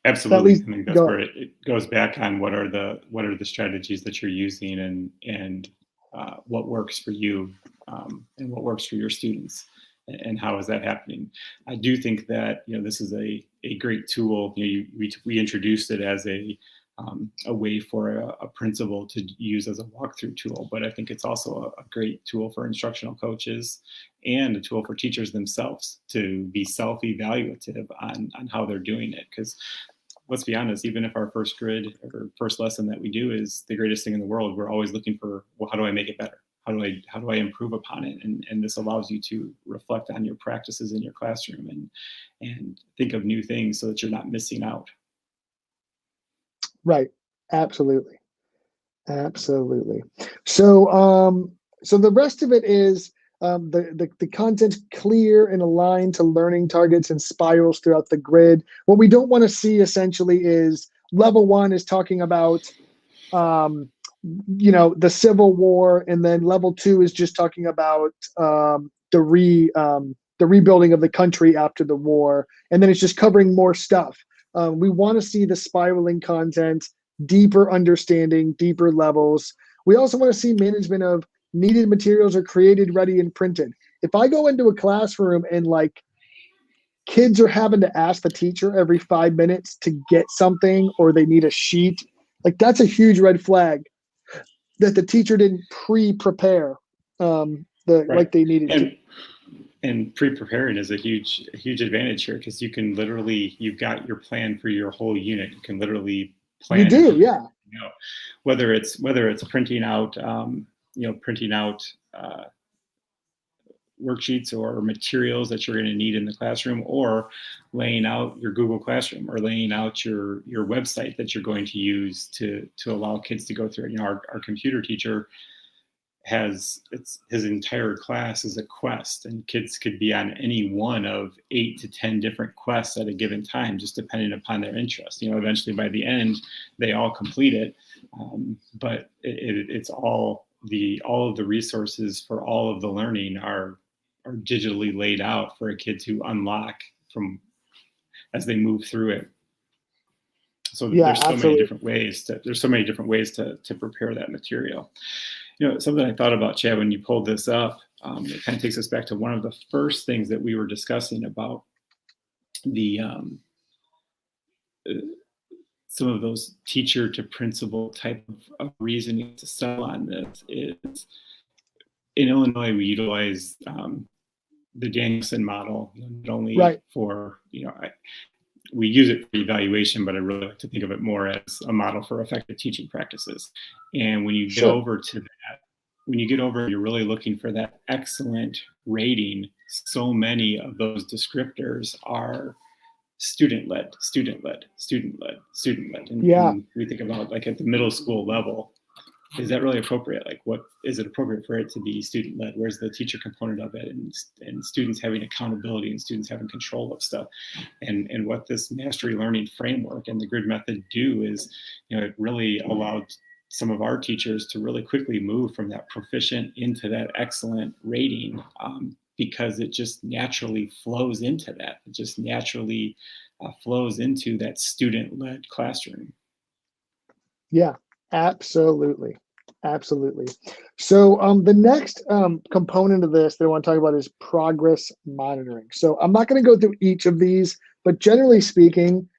Absolutely. I think that's where it goes back on what are the strategies that you're using and what works for you and what works for your students and how is that happening. I do think that this is a great tool. We introduced it as a way for a principal to use as a walkthrough tool, but I think it's also a great tool for instructional coaches and a tool for teachers themselves to be self-evaluative on how they're doing it. Because let's be honest, even if our first grid or first lesson that we do is the greatest thing in the world, we're always looking for, well, how do I make it better? How do I improve upon it? And this allows you to reflect on your practices in your classroom and think of new things so that you're not missing out. Right. Absolutely. Absolutely. So so the rest of it is the content's clear and aligned to learning targets and spirals throughout the grid. What we don't want to see essentially is level 1 is talking about the Civil War, and then level 2 is just talking about the rebuilding of the country after the war, and then it's just covering more stuff. We want to see the spiraling content, deeper understanding, deeper levels. We also want to see management of needed materials are created, ready, and printed. If I go into a classroom and like kids are having to ask the teacher every 5 minutes to get something, or they need a sheet, like that's a huge red flag that the teacher didn't pre-prepare like they needed to. And pre-preparing is a huge advantage here, because you can literally, you've got your plan for your whole unit. You can literally plan. You do, yeah. Whether it's printing out, worksheets or materials that you're going to need in the classroom, or laying out your Google Classroom, or laying out your website that you're going to use to allow kids to go through it. Our computer teacher his entire class is a quest, and kids could be on any one of 8 to 10 different quests at a given time, just depending upon their interest. Eventually by the end, they all complete it. But it's all of the resources for all of the learning are digitally laid out for a kid to unlock from as they move through it. So there's so many different ways to prepare that material. Something I thought about, Chad, when you pulled this up, it kind of takes us back to one of the first things that we were discussing about the some of those teacher to principal type of reasoning to sell on this is in Illinois, we utilize the Danielson model, not only for, we use it for evaluation, but I really like to think of it more as a model for effective teaching practices. And when you get over to that, you're really looking for that excellent rating. So many of those descriptors are student-led. And we think about like at the middle school level, is that really appropriate? Like, what is it appropriate for it to be student-led? Where's the teacher component of it, and students having accountability and students having control of stuff? And what this mastery learning framework and the grid method do is, it really allowed some of our teachers to really quickly move from that proficient into that excellent rating, because it just naturally flows into that. It just naturally flows into that student-led classroom. Yeah. Absolutely. So the next component of this that I want to talk about is progress monitoring. So I'm not going to go through each of these, but generally speaking,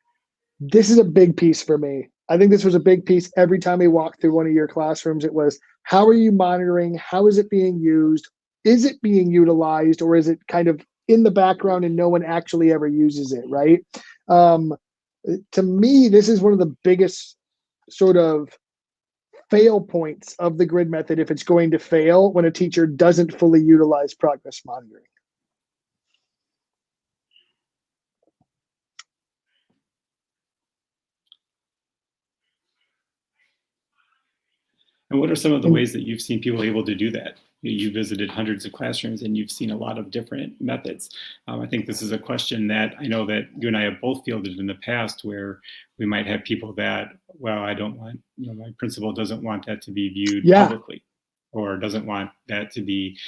this is a big piece for me. I think this was a big piece every time we walked through one of your classrooms. It was, how are you monitoring? How is it being used? Is it being utilized, or is it kind of in the background and no one actually ever uses it, right? To me, this is one of the biggest sort of fail points of the grid method if it's going to fail, when a teacher doesn't fully utilize progress monitoring. And what are some of the ways that you've seen people able to do that? You visited hundreds of classrooms and you've seen a lot of different methods. I think this is a question that I know that you and I have both fielded in the past, where we might have people that, well, I don't want, my principal doesn't want that to be viewed publicly, or doesn't want that to be,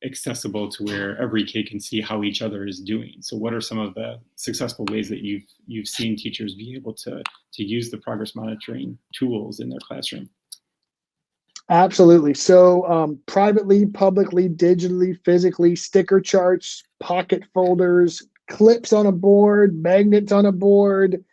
accessible to where every kid can see how each other is doing. So what are some of the successful ways that you've seen teachers be able to use the progress monitoring tools in their classroom? Absolutely. So privately, publicly, digitally, physically, sticker charts, pocket folders, clips on a board, magnets on a board,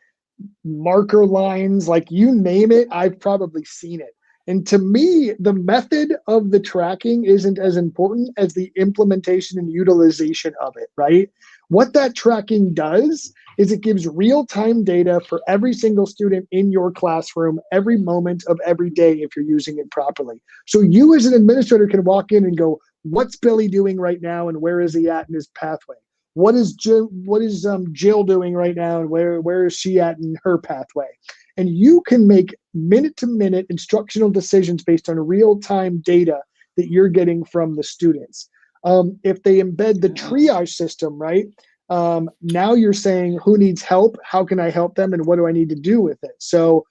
marker lines, like you name it, I've probably seen it. And to me, the method of the tracking isn't as important as the implementation and utilization of it, right? What that tracking does is it gives real-time data for every single student in your classroom, every moment of every day, if you're using it properly. So you as an administrator can walk in and go, what's Billy doing right now, and where is he at in his pathway? What is Jill doing right now, and where is she at in her pathway? And you can make minute-to-minute instructional decisions based on real-time data that you're getting from the students. If they embed the triage system, right? Now you're saying, who needs help? How can I help them? And what do I need to do with it? So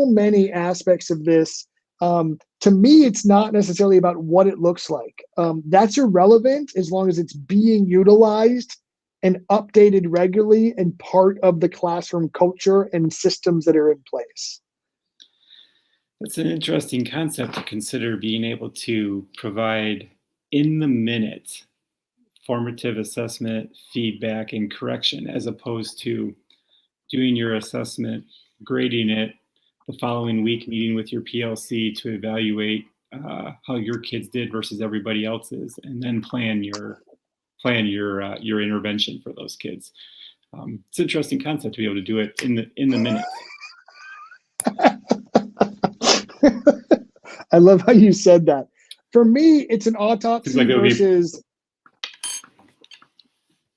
many aspects of this. To me, it's not necessarily about what it looks like. That's irrelevant as long as it's being utilized and updated regularly and part of the classroom culture and systems that are in place. That's an interesting concept to consider, being able to provide in the minute formative assessment, feedback, and correction, as opposed to doing your assessment, grading it, the following week meeting with your PLC to evaluate how your kids did versus everybody else's, and then plan your intervention for those kids. It's an interesting concept to be able to do it in the minute. I love how you said that. For me, it's an autopsy versus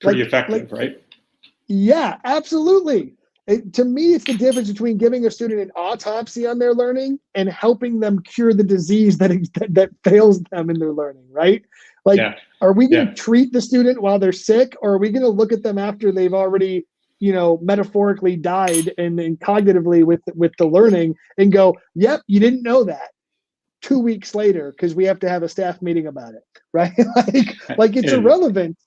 pretty effective, right? Yeah, absolutely. To me, it's the difference between giving a student an autopsy on their learning and helping them cure the disease that fails them in their learning, right? Like, Yeah. are we going to Yeah. treat the student while they're sick, or are we going to look at them after they've already, metaphorically died and cognitively with the learning and go, yep, you didn't know that 2 weeks later because we have to have a staff meeting about it, right? like it's irrelevant.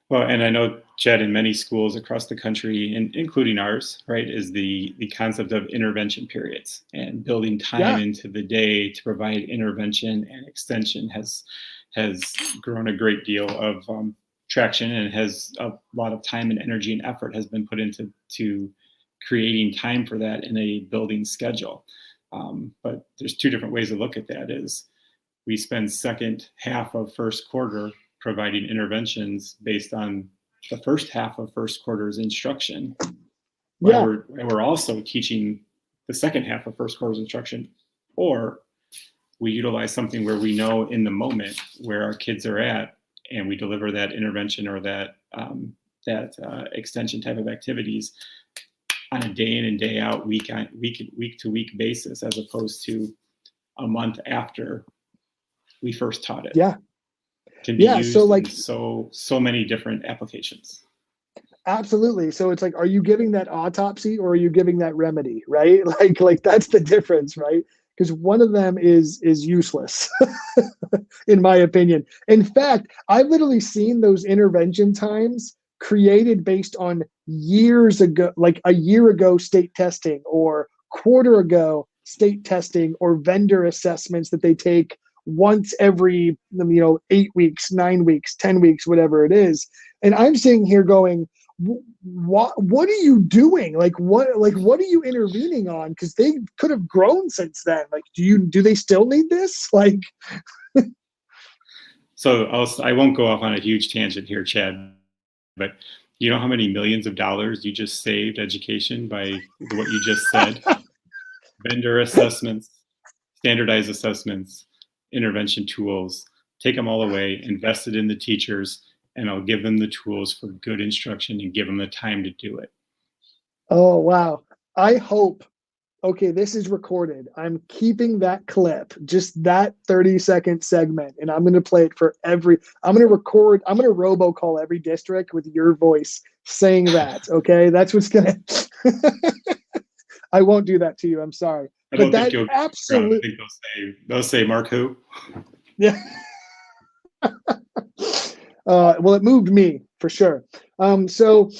Well, and I know, Chad, in many schools across the country, including ours, right, is the concept of intervention periods, and building time into the day to provide intervention and extension has grown a great deal of traction, and has a lot of time and energy and effort has been put into creating time for that in a building schedule. But there's two different ways to look at that. Is we spend second half of first quarter providing interventions based on the first half of first quarter's instruction. We're also teaching the second half of first quarter's instruction, or we utilize something where we know in the moment where our kids are at, and we deliver that intervention or that extension type of activities on a day in and day out, week to week basis, as opposed to a month after we first taught it. Can be used in so many different applications. Absolutely. So it's like, are you giving that autopsy or are you giving that remedy, right? Like that's the difference, right? Because one of them is useless, in my opinion. In fact, I've literally seen those intervention times created based on years ago, like a year ago state testing, or quarter ago state testing, or vendor assessments that they take once every 8 weeks, 9 weeks, 10 weeks, whatever it is. And I'm sitting here going, what are you doing? What are you intervening on? Because they could have grown since then. Like, do they still need this? Like, so I won't go off on a huge tangent here, Chad, but you know how many millions of dollars you just saved education by what you just said? Vendor assessments, standardized assessments, intervention tools, take them all away, invest it in the teachers, and I'll give them the tools for good instruction and give them the time to do it. Oh, wow. I hope, okay, this is recorded. I'm keeping that clip, just that 30-second segment, and I'm going to play it for I'm going to robocall every district with your voice saying that, okay? That's what's going to, I won't do that to you. I'm sorry. I don't think you'll absolutely. I think they'll say Mark who? Yeah. Well, it moved me for sure. So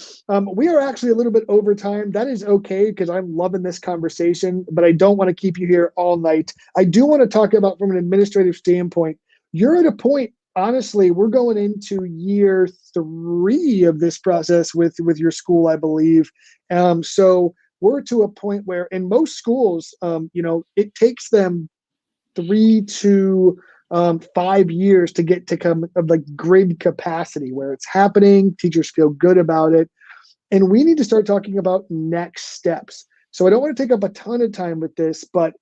we are actually a little bit over time. That is okay, because I'm loving this conversation, but I don't want to keep you here all night. I do want to talk about, from an administrative standpoint, you're at a point, honestly, we're going into year 3 of this process with your school, I believe. So we're to a point where in most schools, it takes them 3 to 5 years to get to come like grid capacity, where it's happening, teachers feel good about it. And we need to start talking about next steps. So I don't want to take up a ton of time with this, but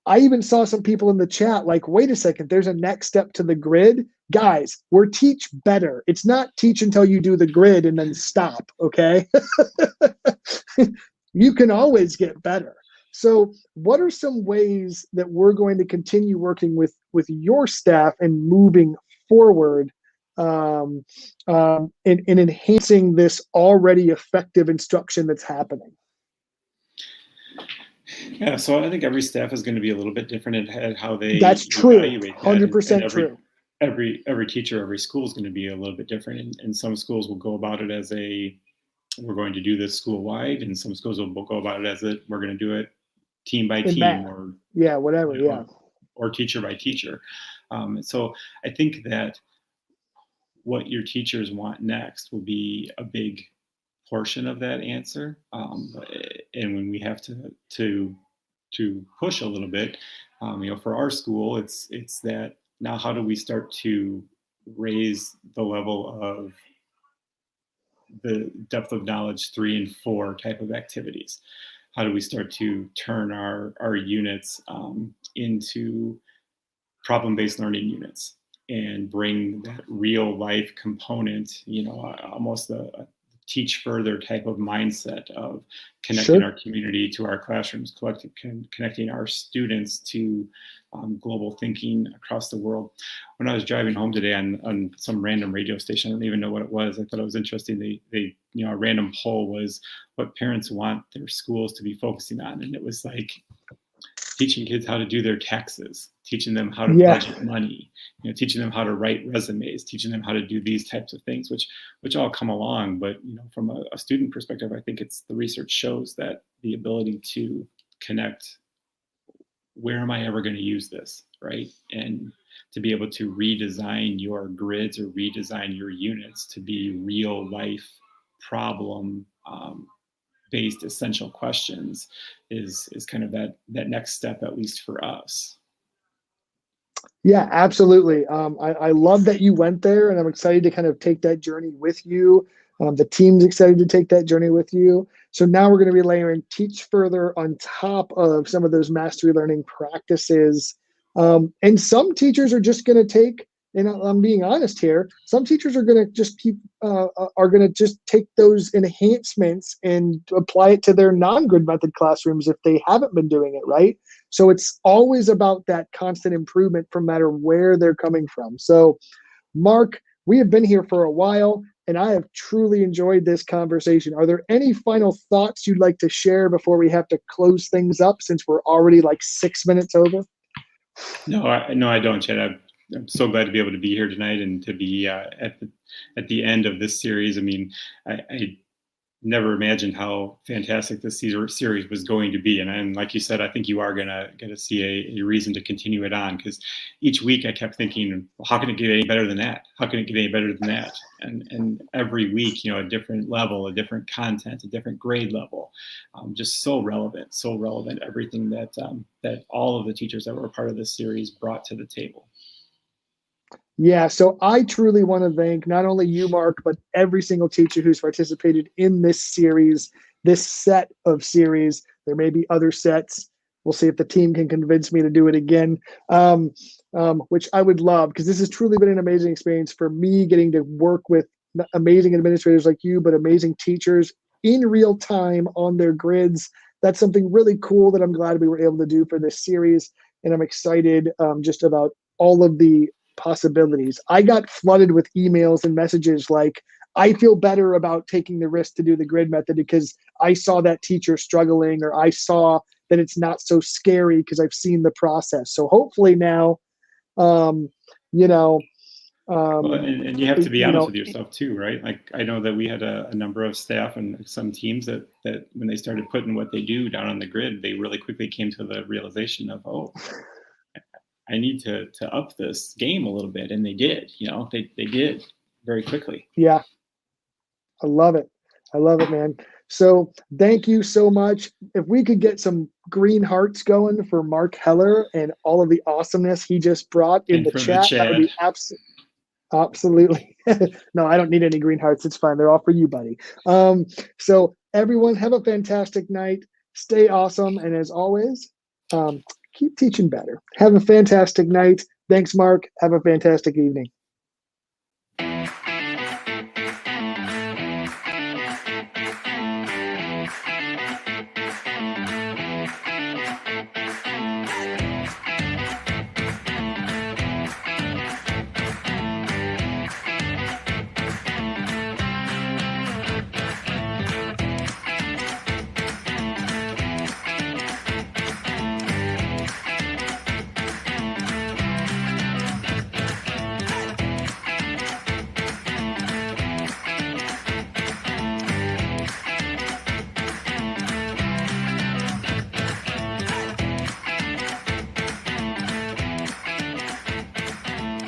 I even saw some people in the chat like, wait a second, there's a next step to the grid. Guys, we're teach better. It's not teach until you do the grid and then stop, okay? You can always get better. So what are some ways that we're going to continue working with your staff and moving forward in enhancing this already effective instruction that's happening? Yeah, so I think every staff is going to be a little bit different at how they That's true. evaluate that. 100% true. Every teacher, every school is going to be a little bit different. And some schools will go about it as we're going to do this school-wide, and some schools will go about it as we're going to do it team by team, or whatever, or teacher by teacher. So I think that what your teachers want next will be a big portion of that answer. And when we have to push a little bit, for our school, it's that now how do we start to raise the level of the depth of knowledge 3 and 4 type of activities? How do we start to turn our units into problem-based learning units and bring that real life component, almost a teach further type of mindset of connecting Sure. our community to our classrooms, connecting our students to global thinking across the world. When I was driving home today on some random radio station, I don't even know what it was. I thought it was interesting. They a random poll was what parents want their schools to be focusing on, and it was like teaching kids how to do their taxes, teaching them how to Yeah. budget money, teaching them how to write resumes, teaching them how to do these types of things, which all come along. But from a student perspective, I think the research shows that the ability to connect, where am I ever going to use this, right? And to be able to redesign your grids or redesign your units to be real life problem based essential questions is kind of that next step, at least for us. Yeah, absolutely. I love that you went there, and I'm excited to kind of take that journey with you. The team's excited to take that journey with you. So now we're going to be layering Teach Further on top of some of those mastery learning practices. And some teachers are just going to take, and I'm being honest here, some teachers are going to just take those enhancements and apply it to their non-grid method classrooms if they haven't been doing it right. So it's always about that constant improvement, no matter where they're coming from. So, Mark, we have been here for a while, and I have truly enjoyed this conversation. Are there any final thoughts you'd like to share before we have to close things up, since we're already like 6 minutes over? No, I don't, Chad. I'm so glad to be able to be here tonight and to be at the end of this series. I mean, I never imagined how fantastic this series was going to be, and like you said, I think you are gonna see a reason to continue it on, because each week I kept thinking, well, how can it get any better than that? How can it get any better than that? And every week, a different level, a different content, a different grade level, just so relevant. Everything that all of the teachers that were a part of this series brought to the table. Yeah, so I truly want to thank not only you, Mark, but every single teacher who's participated in this series, this set of series. There may be other sets. We'll see if the team can convince me to do it again, which I would love, because this has truly been an amazing experience for me, getting to work with amazing administrators like you, but amazing teachers in real time on their grids. That's something really cool that I'm glad we were able to do for this series. And I'm excited just about all of the possibilities. I got flooded with emails and messages like, I feel better about taking the risk to do the grid method because I saw that teacher struggling, or I saw that it's not so scary because I've seen the process. So hopefully now, Well, and you have to be honest with yourself too, right? Like, I know that we had a number of staff and some teams that when they started putting what they do down on the grid, they really quickly came to the realization of, oh, I need to up this game a little bit. And they did, they did very quickly. Yeah. I love it. I love it, man. So thank you so much. If we could get some green hearts going for Mark Heller and all of the awesomeness he just brought in the chat, that would be absolutely. No, I don't need any green hearts. It's fine. They're all for you, buddy. So everyone, have a fantastic night. Stay awesome. And as always, keep teaching better. Have a fantastic night. Thanks, Mark. Have a fantastic evening.